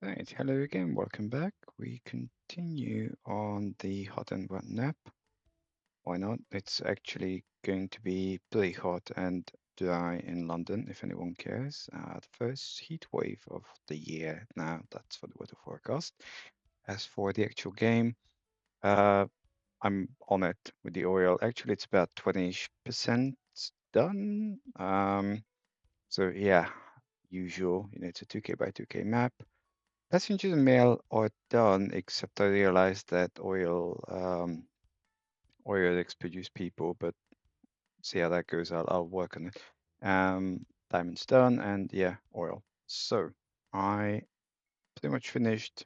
Right, hello again, welcome back. We continue on the hot and wet nap. Why not? It's actually going to be pretty hot and dry in London, if anyone cares. The first heat wave of the year now, that's for the weather forecast. As for the actual game, uh, I'm on it with the oil. Actually, it's about 20% done. So yeah, usual, it's a 2K by 2K map. Passengers and mail are done, except I realized that oil produce people, but see how that goes. I'll work on it. Diamonds done, and yeah, oil. So I pretty much finished.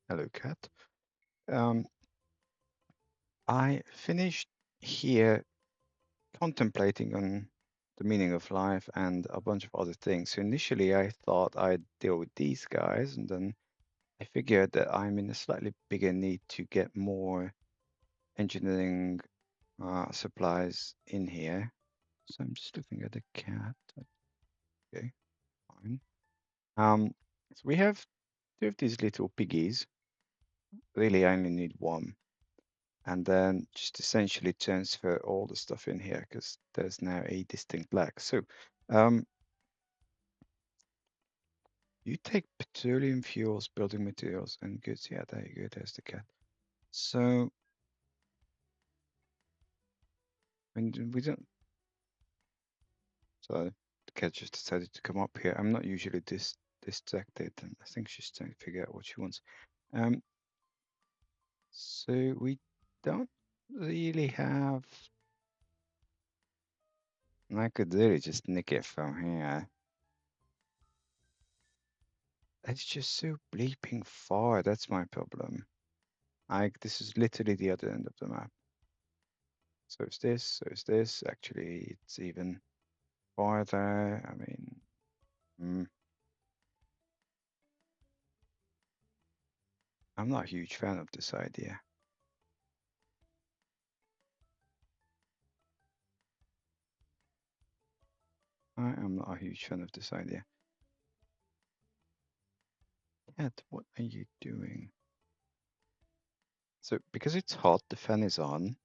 Hello, cat. Um, I finished here contemplating on the meaning of life and a bunch of other things. So initially, I thought I'd deal with these guys, and then I figured that I'm in a slightly bigger need to get more engineering supplies in here. So I'm just looking at the cat. Okay, fine. So we have two of these little piggies. Really, I only need one. And then just essentially transfer all the stuff in here because there's now a distinct black. So you take petroleum fuels, building materials, and goods. Yeah, there you go. There's the cat. So when we don't, so the cat just decided to come up here. I'm not usually this distracted, and I think she's trying to figure out what she wants. Um, so we don't really have. I could really just nick it from here. It's just so bleeping far. That's my problem. This is literally the other end of the map. So it's this. So it's this. Actually, it's even farther. I mean, I'm not a huge fan of this idea. I am not a huge fan of this idea. Ed, what are you doing? So because it's hot, the fan is on. And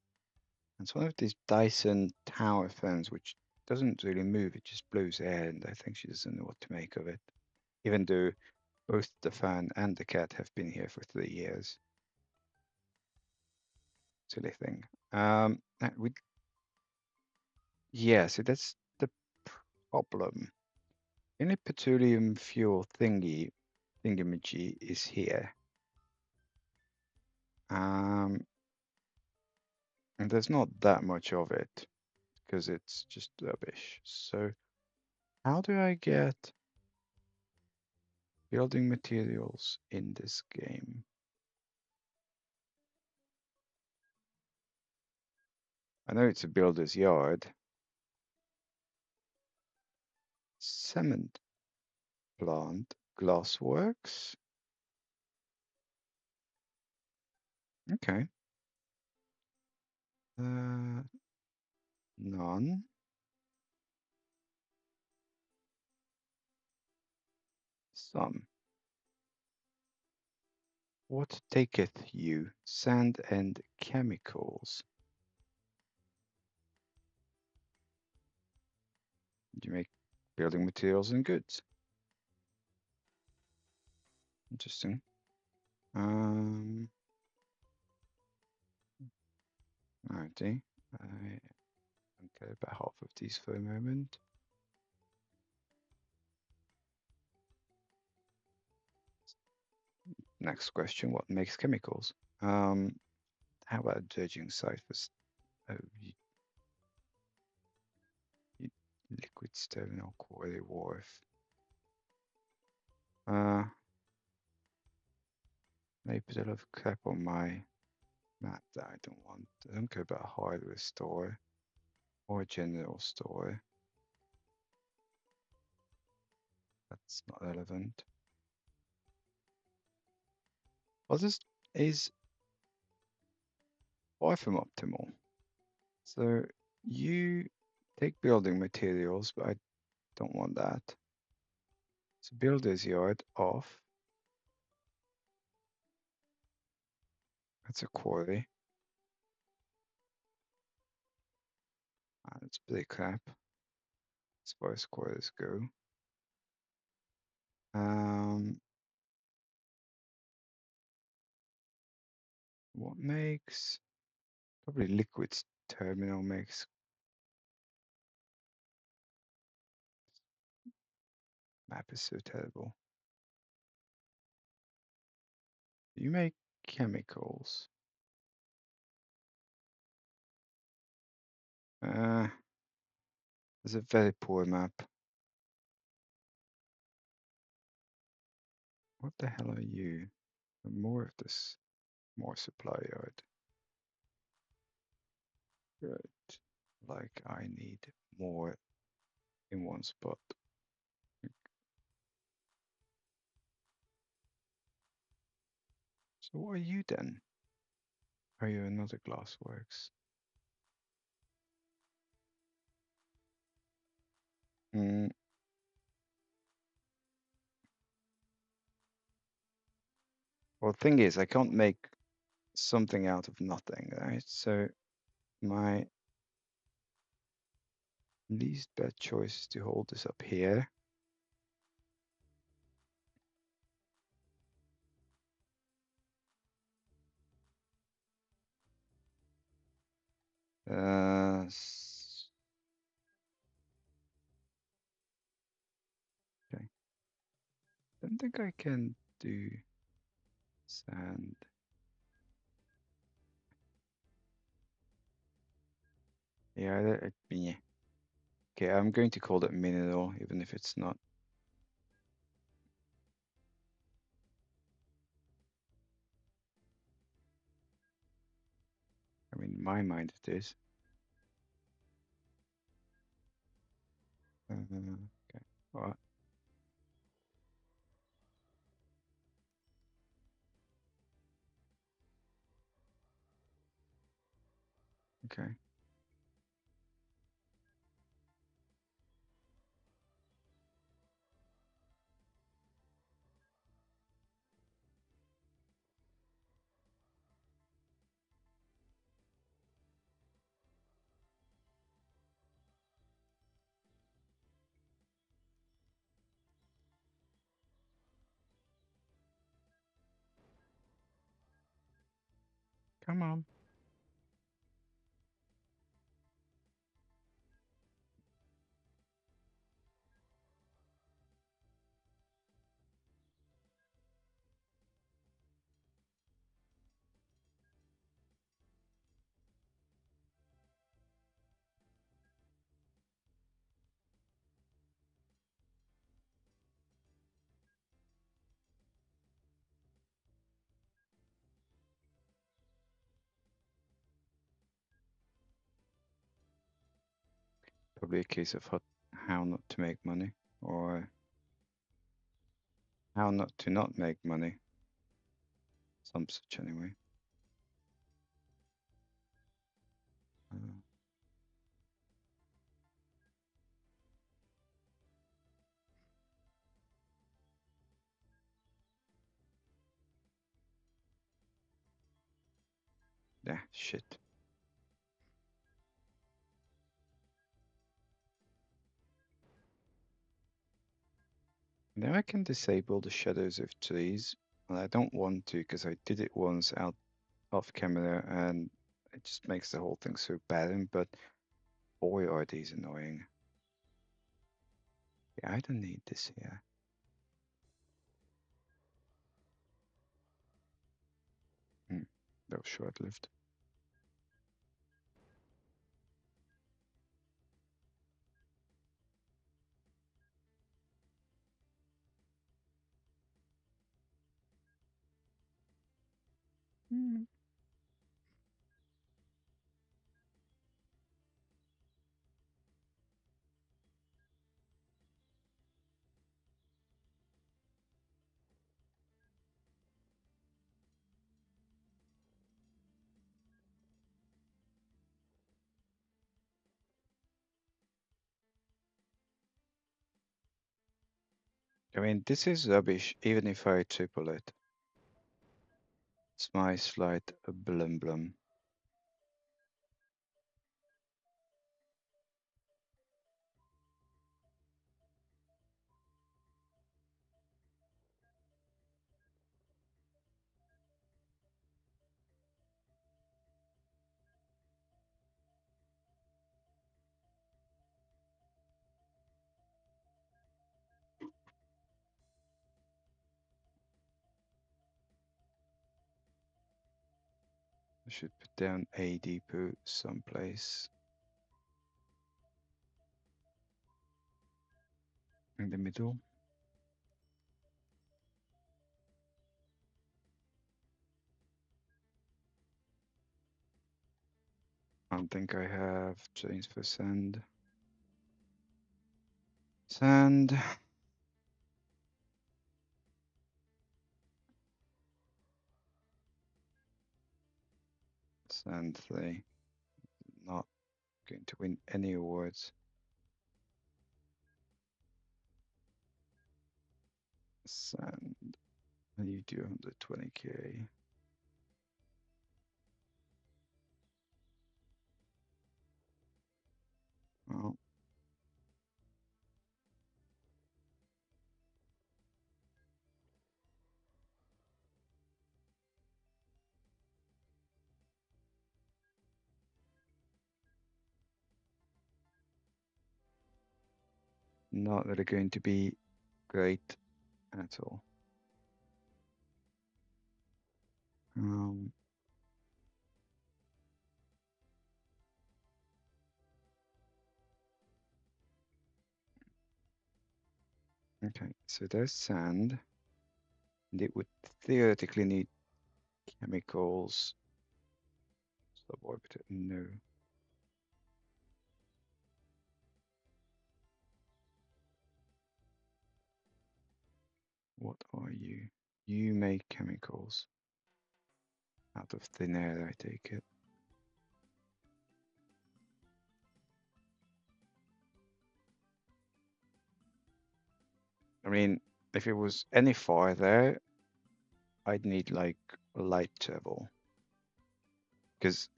it's one of these Dyson tower fans, which doesn't really move. It just blows air, and I think she doesn't know what to make of it. Even though both the fan and the cat have been here for 3 years. Silly thing. Yeah, so that's the problem. Any petroleum fuel thingamajig is here. And there's not that much of it because it's just rubbish. So how do I get building materials in this game? I know it's a builder's yard. Cement plant, glassworks. Okay. None. Some. What taketh you? Sand and chemicals. You make building materials and goods. Interesting. Alrighty. Okay, about half of these for a moment. Next question, what makes chemicals? How about a dredging site for oh, you liquid stone or quarry wharf? Maybe put a lot of crap on my map that I don't want. I don't care about a hardware store or a general store. That's not relevant. Well, this is far from optimal. So you take building materials, but I don't want that. So builder's yard off. That's a quarry. That's pretty crap as far as quarries go. What makes probably Liquid's terminal makes map is so terrible. You make chemicals. It's a very poor map. What the hell are you? More of this, more supply yard. Good. Like I need more in one spot. So what are you then? Are you another glassworks? Hmm. Well, the thing is, I can't make something out of nothing, right? So my least bad choice is to hold this up here. Okay. Don't think I can do sand. Yeah, yeah. Okay, I'm going to call it mineral, even if it's not. I mean, in my mind it is. Okay, what? Okay. Come on. Probably a case of how not to make money, or how not to not make money. Some such anyway. Yeah, shit. Now I can disable the shadows of trees, and I don't want to because I did it once out off camera and it just makes the whole thing so barren, but boy are these annoying. Yeah, I don't need this here. That was short-lived. I mean, this is rubbish, even if I triple it. It's my slight blum blum. I should put down a depot someplace in the middle. I don't think I have chains for sand. Sand. Sand 3. Not going to win any awards. Sand. You do 120k. Well, not really going to be great at all. Okay, so there's sand, and it would theoretically need chemicals. Suborbital, no. What are you? You make chemicals. Out of thin air, I take it. I mean, if it was any farther, I'd need like a light travel. Because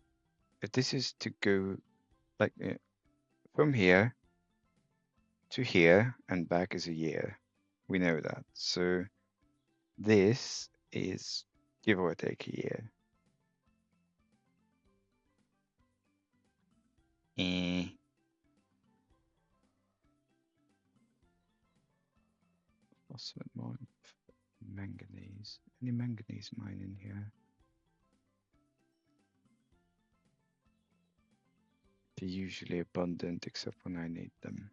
if this is to go like from here to here and back is a year. We know that. So this is give or take a year. Phosphate mine, manganese. Any manganese mine in here? They're usually abundant except when I need them.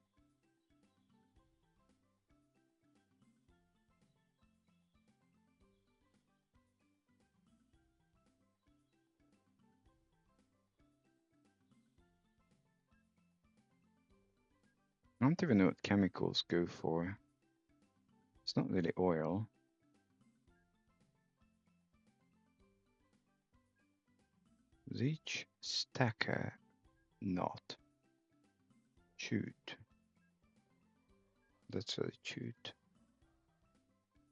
I don't even know what chemicals go for. It's not really oil. Reach stacker not. Shoot. That's really shoot.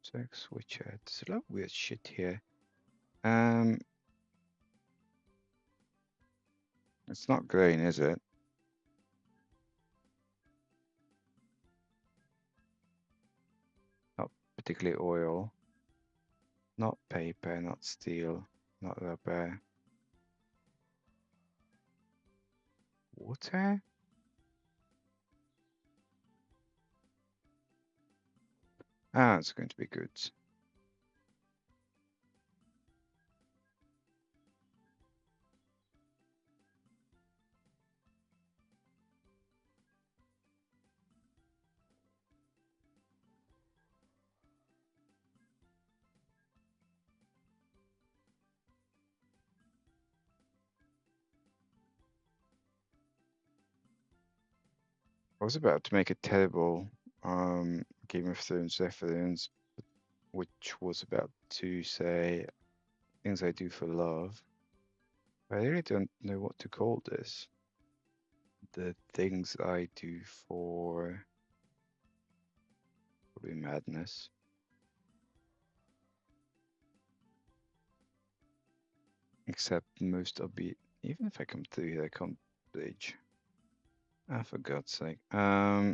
Sex switcher. There's a lot of weird shit here. It's not grain, is it? Not particularly oil. Not paper, not steel, not rubber. Water? Ah, it's going to be good. I was about to make a terrible Game of Thrones reference, which was about to say things I do for love. I really don't know what to call this. The things I do for probably madness. except most of it. Even if I come through here, I can't bridge. Ah, for God's sake. I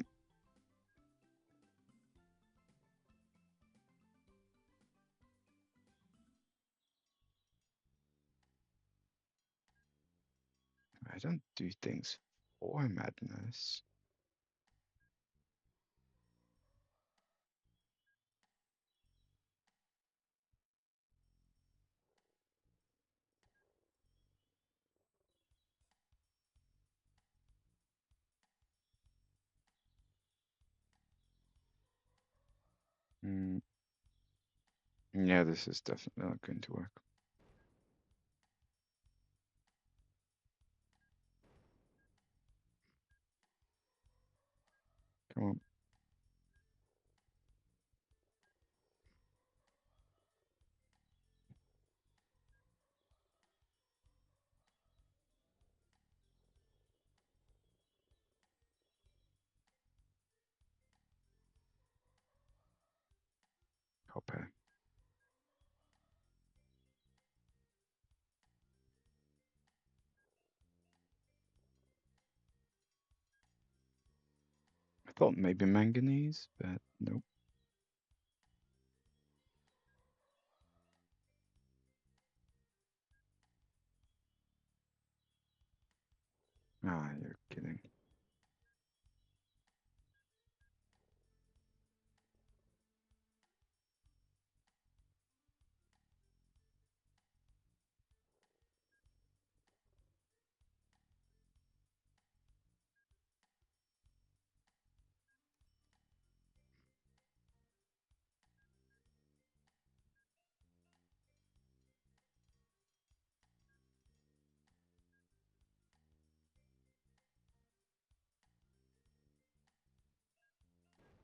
don't do things for madness. Mm. Yeah, this is definitely not going to work. Come on. Hopper. I thought maybe manganese, but nope. Ah, you're kidding.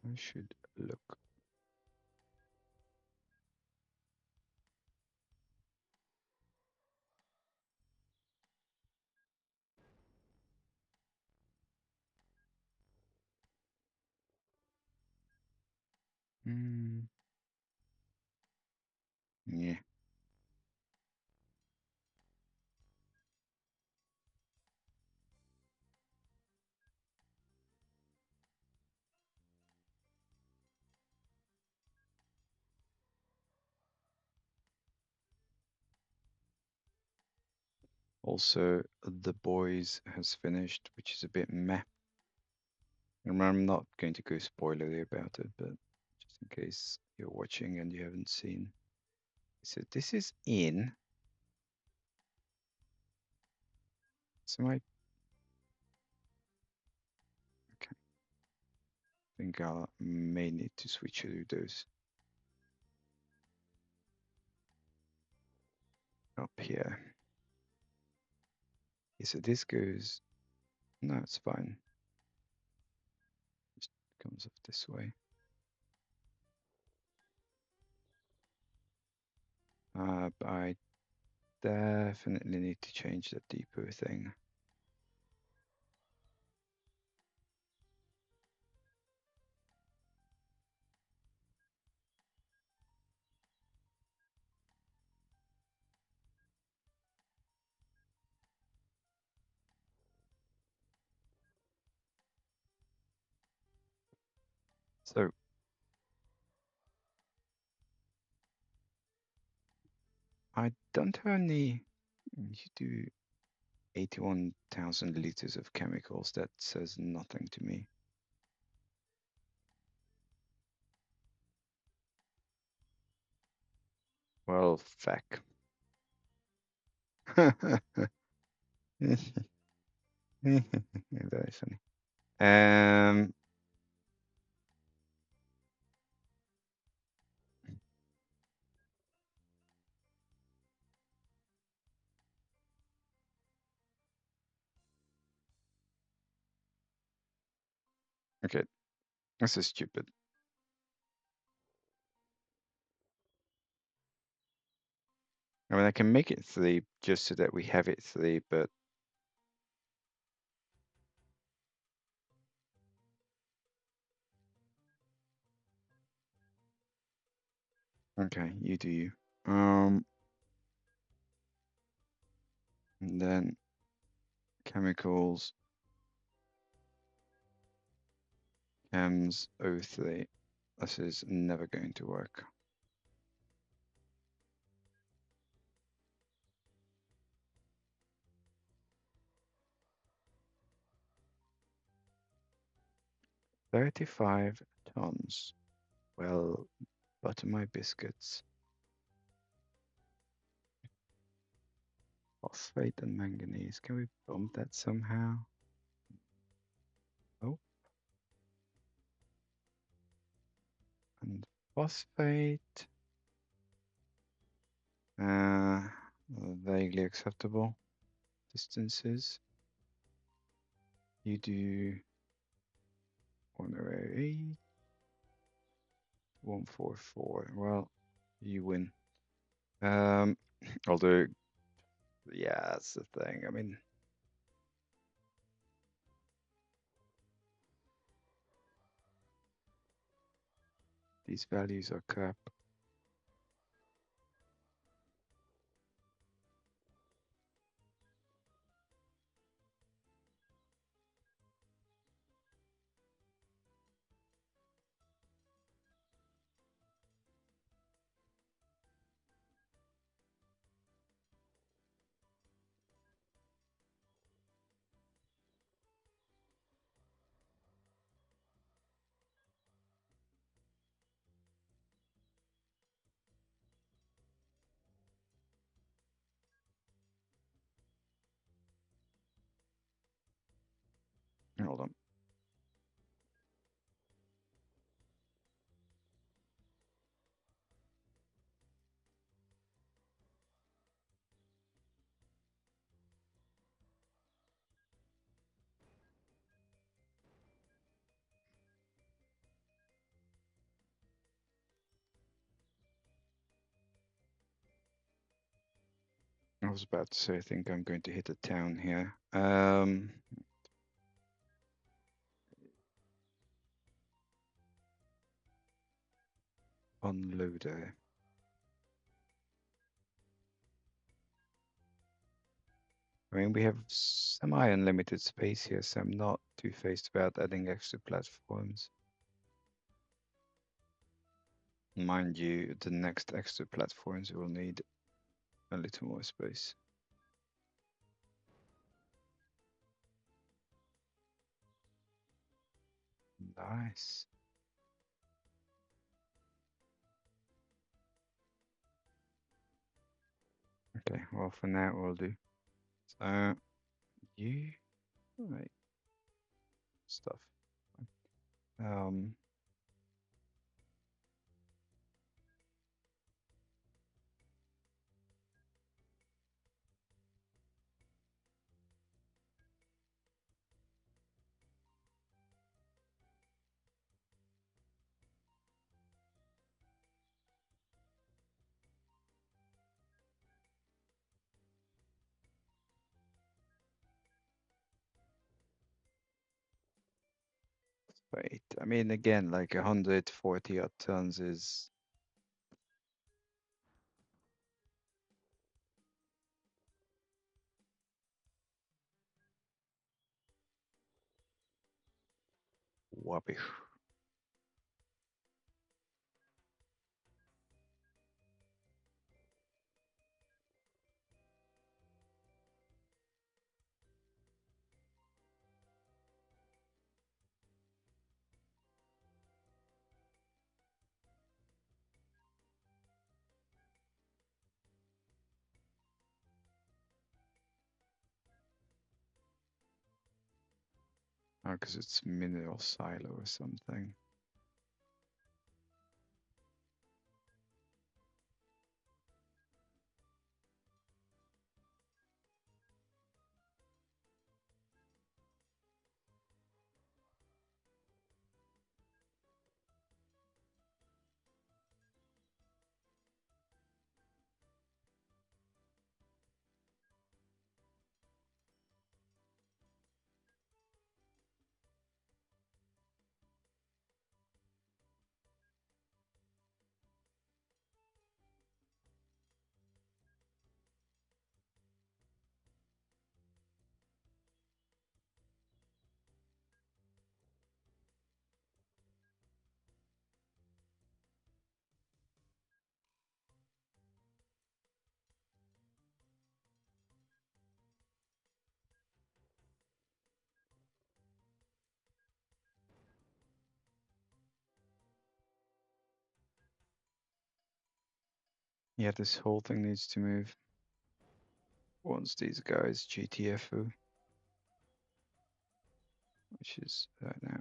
I should look. Mm, yeah. Also, The Boys has finished, which is a bit meh. Remember, I'm not going to go spoilery about it, but just in case you're watching and you haven't seen. So this is in. So I think I may need to switch to those up here. Yeah, so this goes. No, it's fine. Just comes up this way. But I definitely need to change the depot thing. So I don't have any. You do 81,000 liters of chemicals. That says nothing to me. Well, feck. That is funny. Okay, this is stupid. I mean, I can make it 3 just so that we have it 3, but okay, you do you. And then chemicals, chems, O3. This is never going to work. $35. Well, butter my biscuits. Phosphate and manganese. Can we bump that somehow? Oh. And phosphate. Vaguely acceptable distances. You do 108, 144. Well, you win. Although, yeah, that's the thing. I mean, these values are crap. Hold on. I was about to say, I think I'm going to hit a town here. Unloader. I mean, we have semi-unlimited space here, so I'm not too phased about adding extra platforms. Mind you, the next extra platforms will need a little more space. Nice. Okay, well, for now, we'll do. So, you, right, stuff. Um, wait, I mean, again, like 140 odd tons is whoppy. Oh, because it's mineral silo or something. Yeah, this whole thing needs to move once these guys GTFO, which is right now.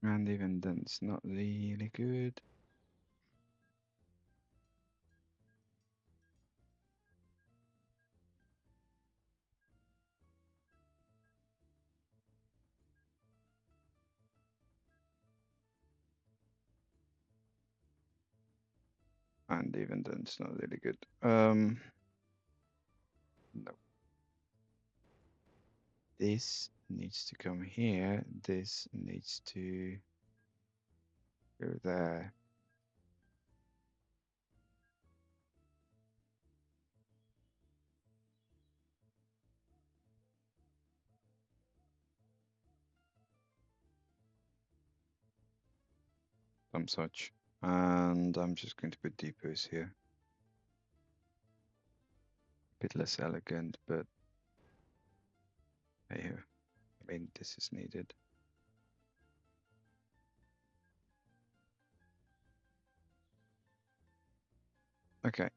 And even then, it's not really good. And even then, it's not really good. No. This needs to come here. This needs to go there. Some such. And I'm just going to put depots here. A bit less elegant, but hey, I mean, this is needed. Okay.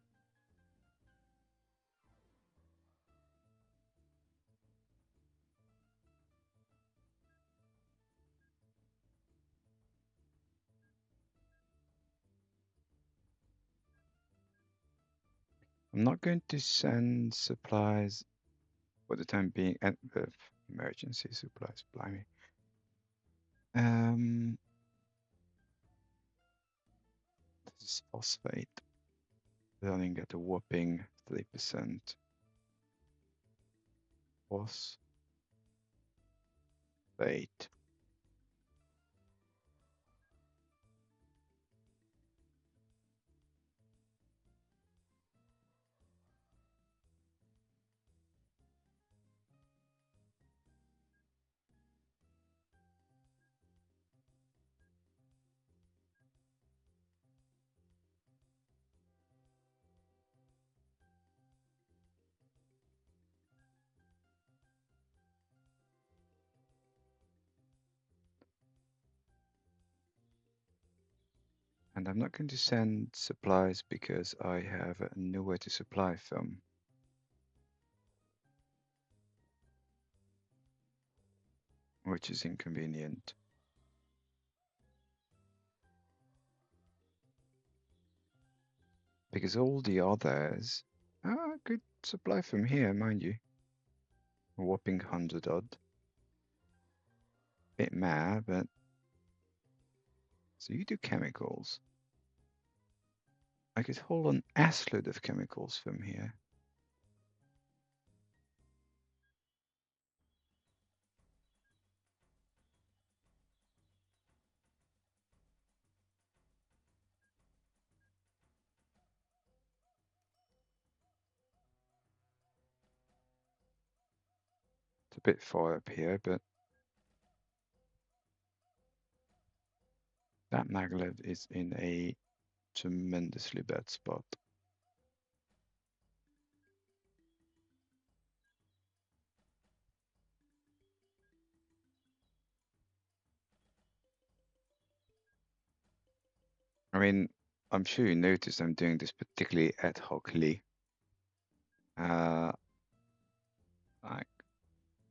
I'm not going to send supplies for the time being, and emergency supplies, blimey. This is phosphate. We only get a whopping 3%. Phosphate. And I'm not going to send supplies because I have nowhere to supply from, which is inconvenient. Because all the others could supply from here, mind you. A whopping 100 odd. Bit mad, but so you do chemicals. I could hold an assload of chemicals from here. It's a bit far up here, but that maglev is in a tremendously bad spot. I mean, I'm sure you noticed I'm doing this particularly ad hocly. Like,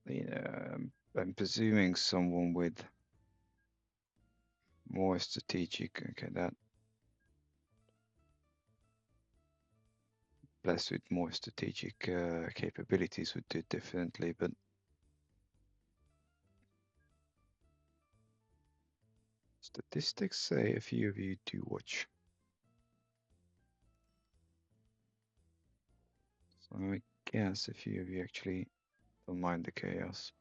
you know, I'm presuming someone with more strategic, okay, that blessed with more strategic capabilities would do it differently, but statistics say a few of you do watch. So I guess a few of you actually don't mind the chaos.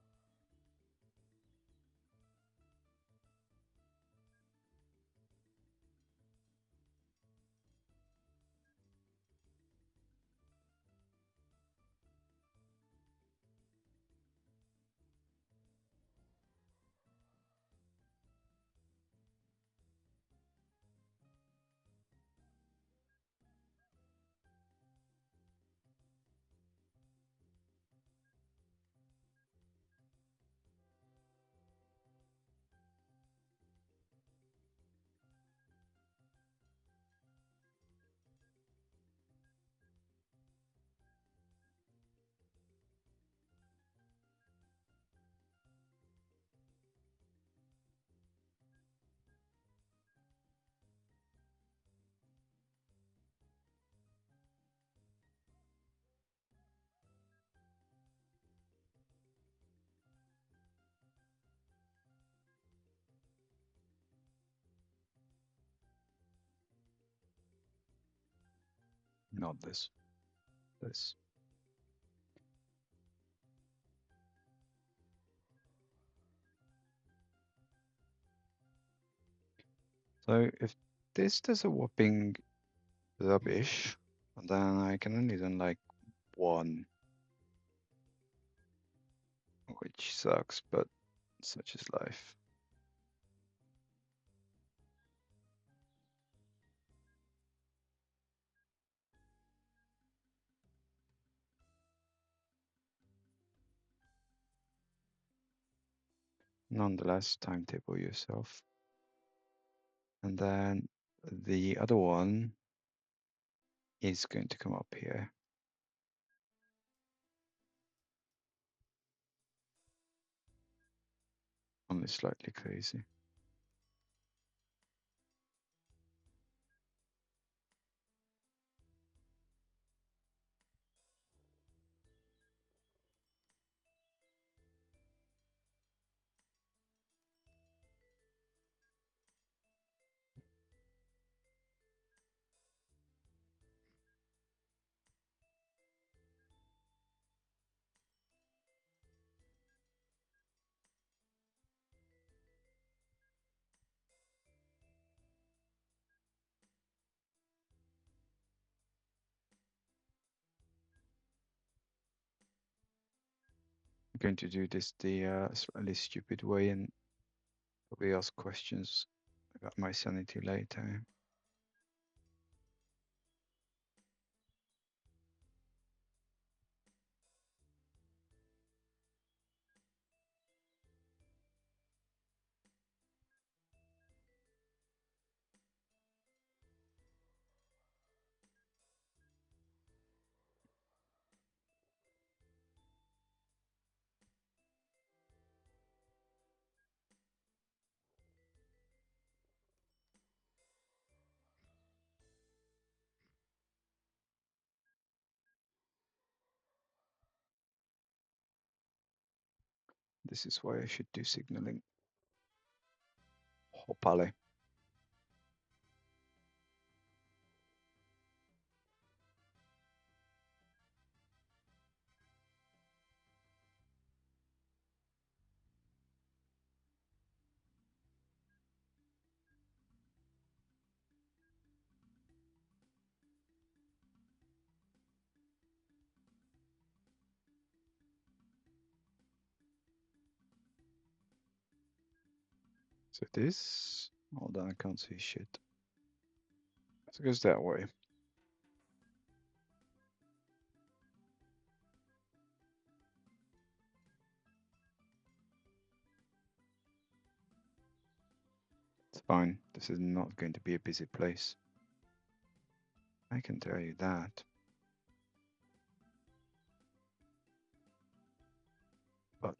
Not this. This. So if this does a whopping rubbish, then I can only do like one, which sucks, but such is life. Nonetheless, timetable yourself. And then the other one is going to come up here. Only slightly crazy. I'm going to do this the slightly stupid way and probably ask questions about my sanity later. This is why I should do signaling. Hopale. So this, hold on, I can't see shit. So it goes that way. It's fine. This is not going to be a busy place. I can tell you that. But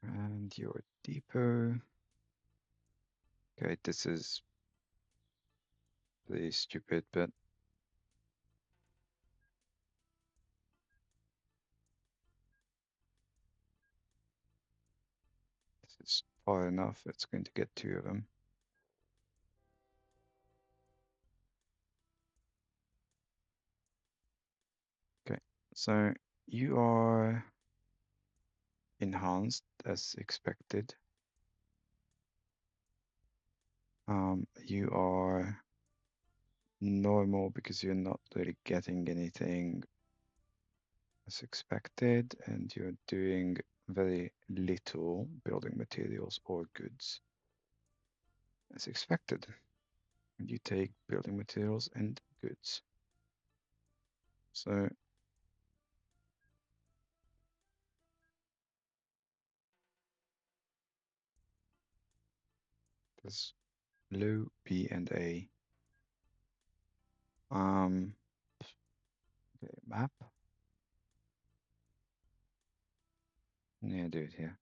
and your depot. Okay, this is pretty stupid, but this is far enough. It's going to get two of them. Okay, so you are enhanced as expected. You are normal because you're not really getting anything as expected, and you're doing very little building materials or goods as expected. And you take building materials and goods. So there's low B and A. Okay, map. Yeah, do it here.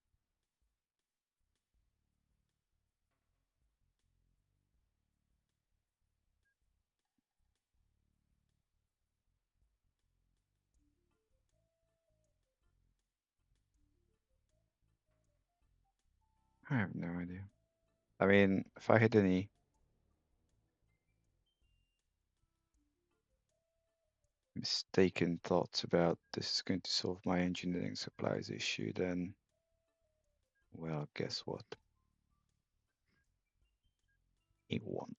I have no idea. I mean, if I had any mistaken thoughts about this is going to solve my engineering supplies issue, then, well, guess what? It won't.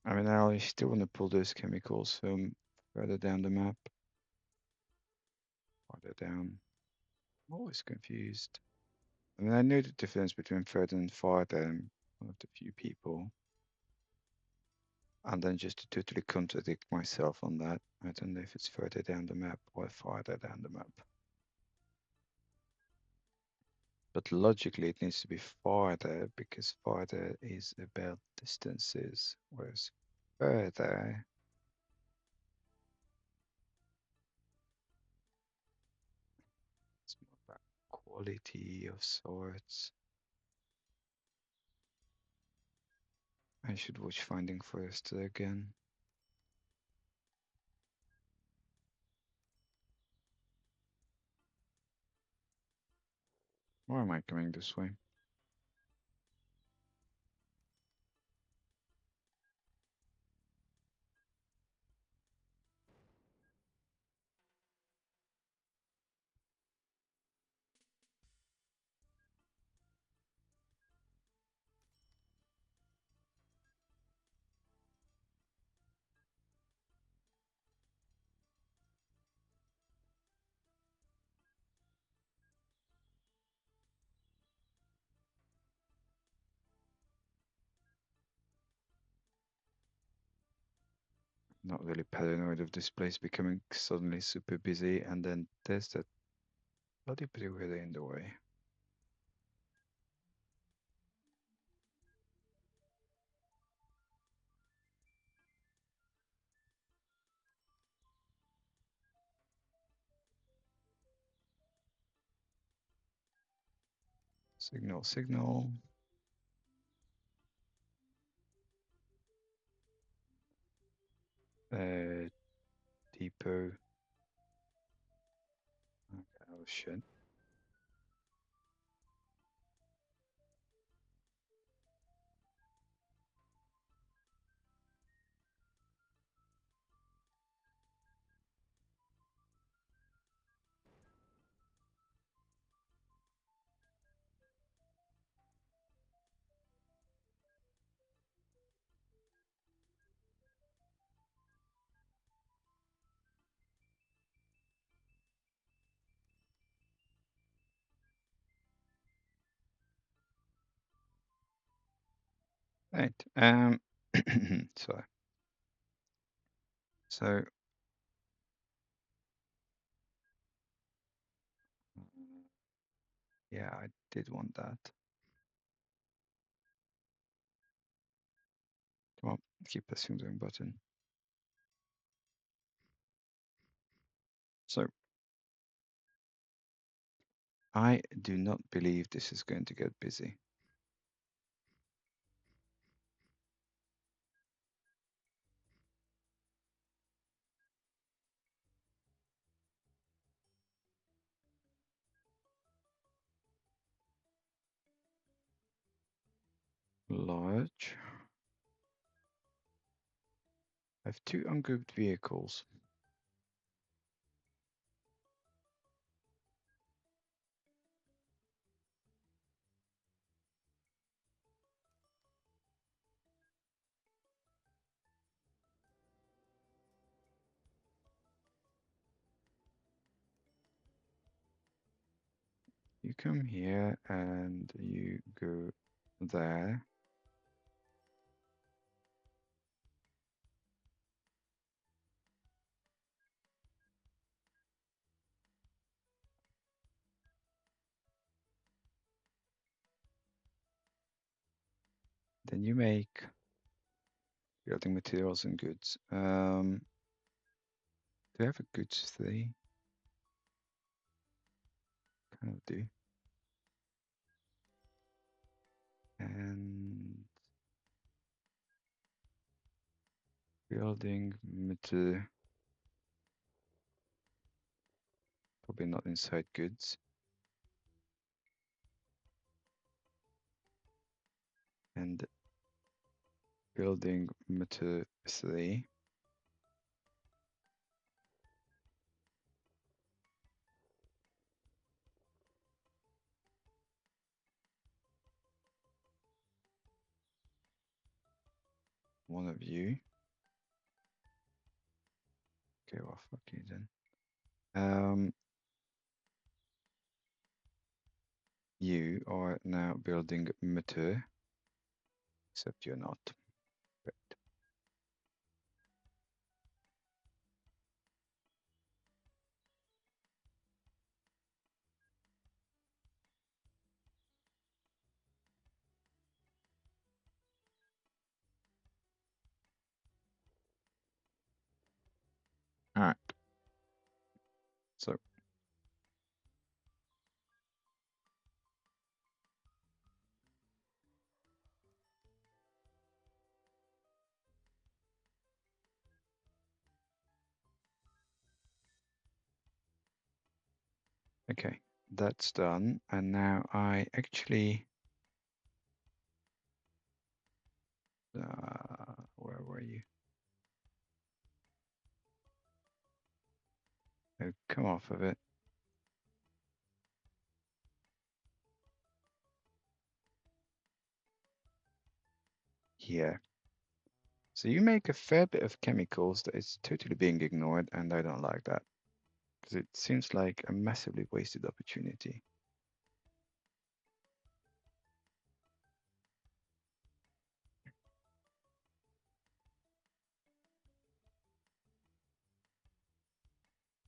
I mean, I still want to pull those chemicals from further down the map. Farther down. I'm always confused. I mean, I know the difference between further and farther. I'm one of the few people. And then just to totally contradict myself on that, I don't know if it's further down the map or farther down the map. But logically, it needs to be farther because farther is about distances, whereas further is more about quality of sorts. I should watch Finding Forrester again. Why am I coming this way? Not really paranoid of this place becoming suddenly super busy, and then there's that bloody brewery in the way. Signal, signal. Depot. Okay, oh shit. Right. Sorry. So yeah, I did want that. Come on, keep pressing the button. So I do not believe this is going to get busy. Large. I have 2 ungrouped vehicles. You come here and you go there. Then you make building materials and goods. Do you have a goods thing? Kind of do. And building material. Probably not inside goods. And building material 3. One of you. Okay, well, fuck you then. You are now building material, except you're not. Right. All right. So okay, that's done. And now I actually, where were you? Oh, come off of it. Here. So you make a fair bit of chemicals that is totally being ignored, and I don't like that because it seems like a massively wasted opportunity.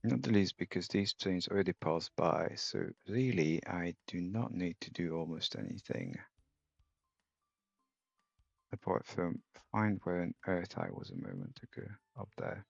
Not the least because these trains already passed by, so really I do not need to do almost anything apart from find where on earth I was a moment ago up there.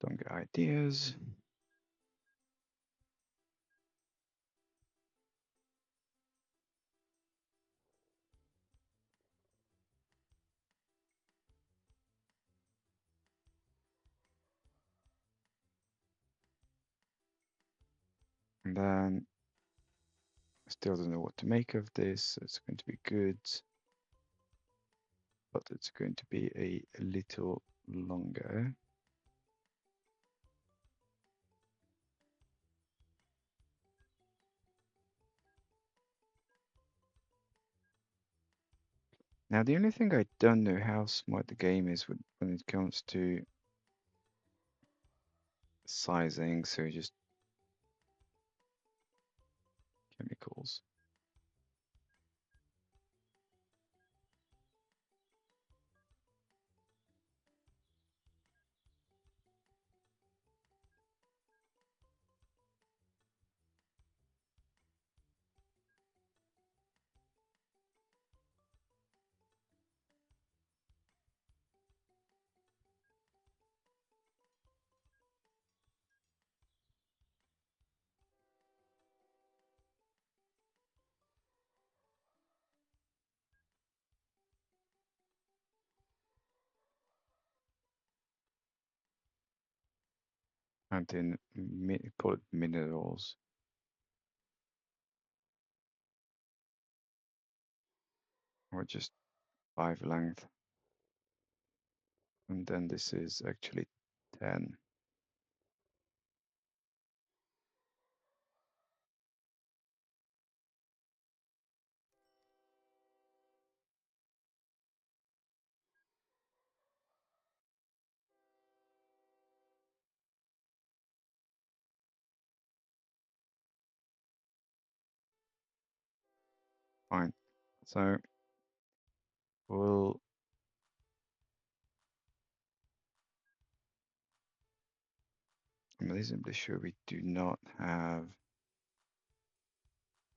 Don't get ideas. And then still don't know what to make of this. It's going to be good, but it's going to be a little longer. Now, the only thing I don't know how smart the game is when it comes to sizing, so just chemicals. and in call it minerals. Or just 5 length. And then this is actually 10. Fine. So we'll I'm reasonably sure we do not have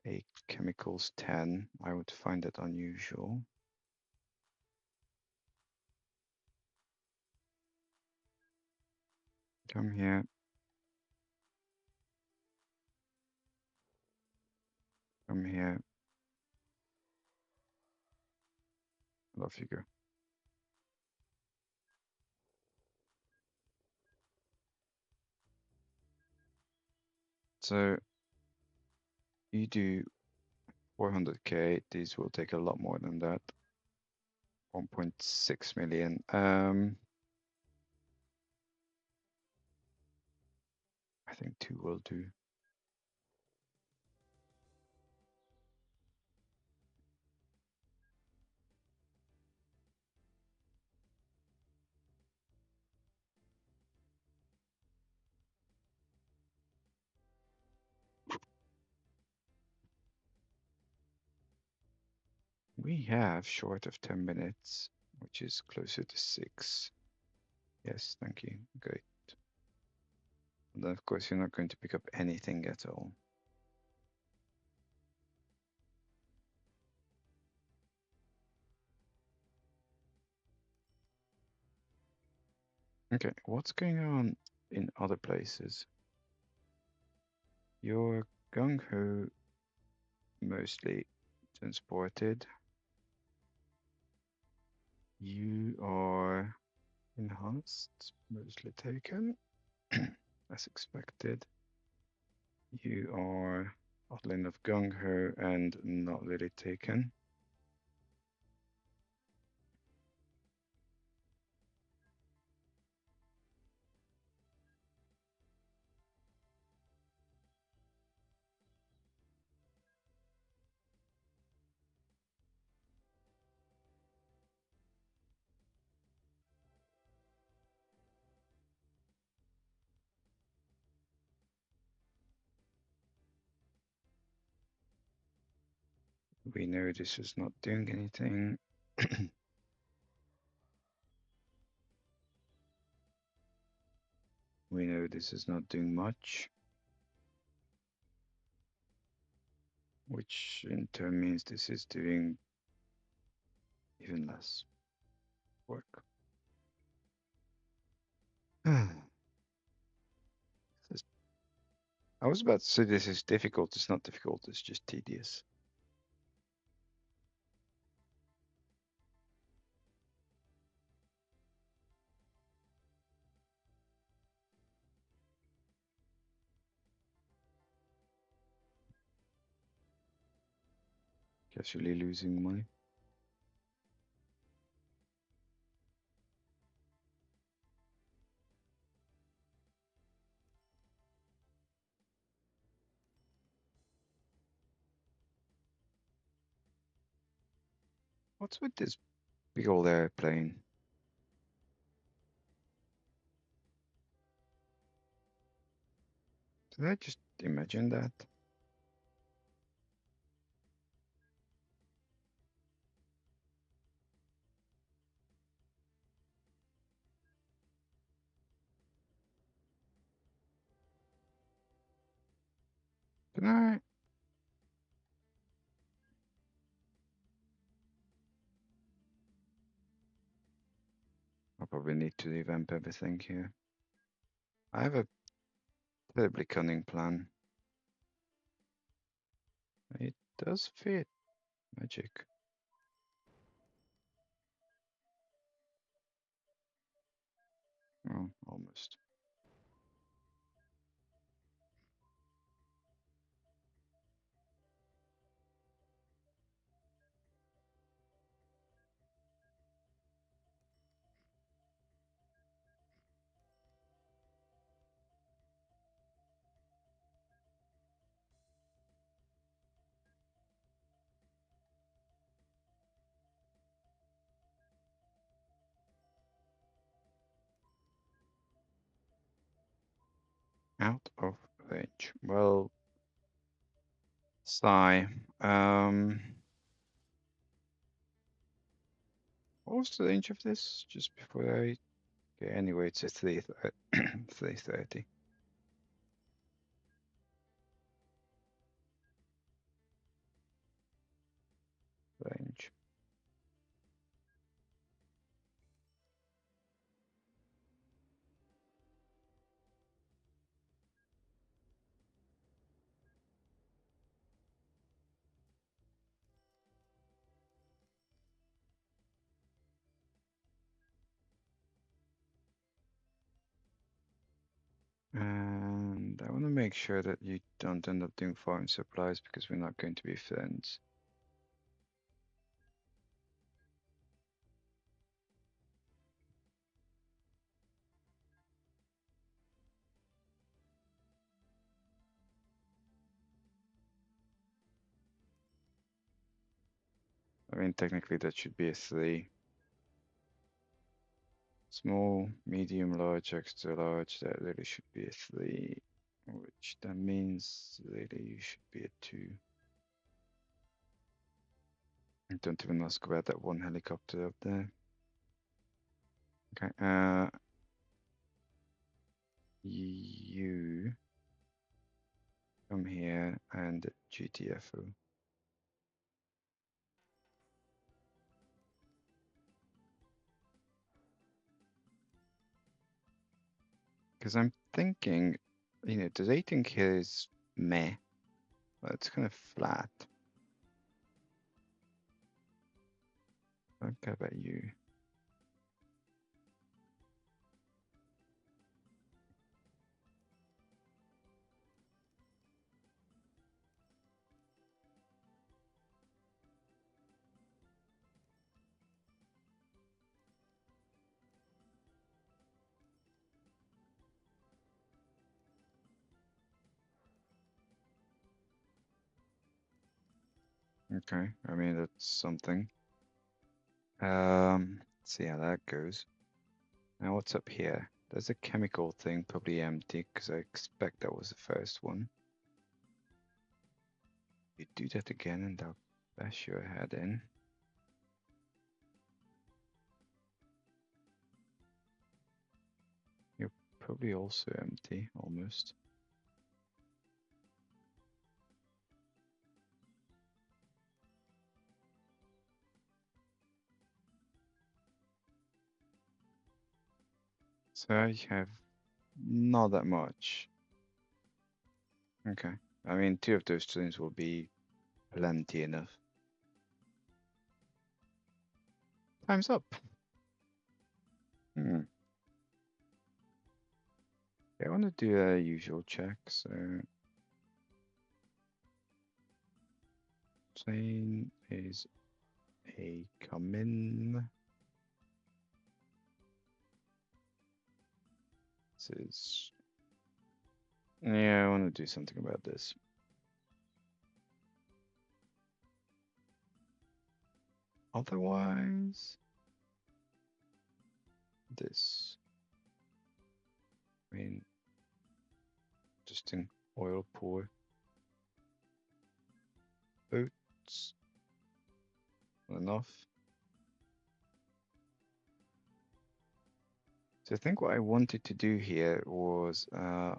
a chemicals 10. I would find that unusual. Come here. Come here. Off you go. So you do 400k. These will take a lot more than that. 1.6 million. I think 2 will do. We have short of 10 minutes, which is closer to 6. Yes, thank you. Great. And then, of course, you're not going to pick up anything at all. Okay, what's going on in other places? You're gung-ho mostly transported. You are enhanced, mostly taken, as expected. You are oddly of gung-ho and not really taken. We know this is not doing anything. We know this is not doing much, which in turn means this is doing even less work. I was about to say this is difficult. It's not difficult. It's just tedious. Casually losing money. What's with this big old airplane? Did I just imagine that? Can I? I probably need to revamp everything here. I have a terribly cunning plan. It does fit. Magic. Oh, almost. Out of range. Well, sigh. What was the range of this? Just before I. Okay, anyway, it's a 330 range. And I want to make sure that you don't end up doing foreign supplies because we're not going to be friends. I mean, technically that should be a 3. Small, medium, large, extra large, that really should be a 3. Which that means really you should be a 2. And don't even ask about that one helicopter up there. Okay, you come here and GTFO. Because I'm thinking, the rating here is meh. Well, it's kind of flat. I don't care about you. Okay, I mean, that's something. Let's see how that goes. Now, what's up here? There's a chemical thing, probably empty, because I expect that was the first one. You do that again, and I'll bash your head in. You're probably also empty, almost. So I have not that much. Okay. I mean, 2 of those things will be plenty enough. Time's up. Hmm. I want to do a usual check, so plane is a come-in. This is... Yeah, I want to do something about this. Otherwise, this. I mean, just an oil pour. Boats. Enough. So I think what I wanted to do here was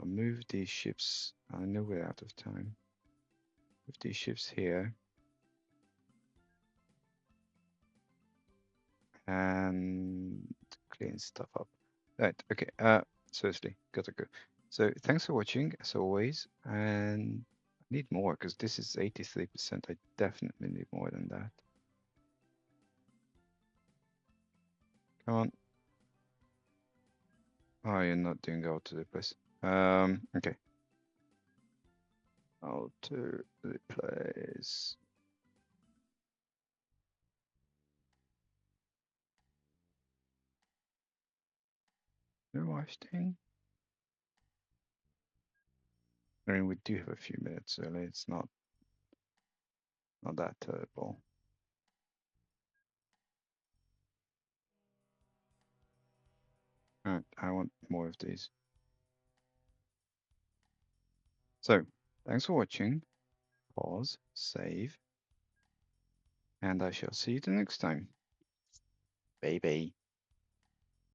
move these ships. I know we're out of time. Move these ships here. And clean stuff up. Right, okay. Seriously, gotta go. So thanks for watching, as always. And I need more, because this is 83%. I definitely need more than that. Come on. Oh, you're not doing all to the place. Okay. All to the place. No washing. I mean, we do have a few minutes early. It's not that terrible. Alright, I want more of these. So thanks for watching. Pause, save, and I shall see you the next time. Bye bye.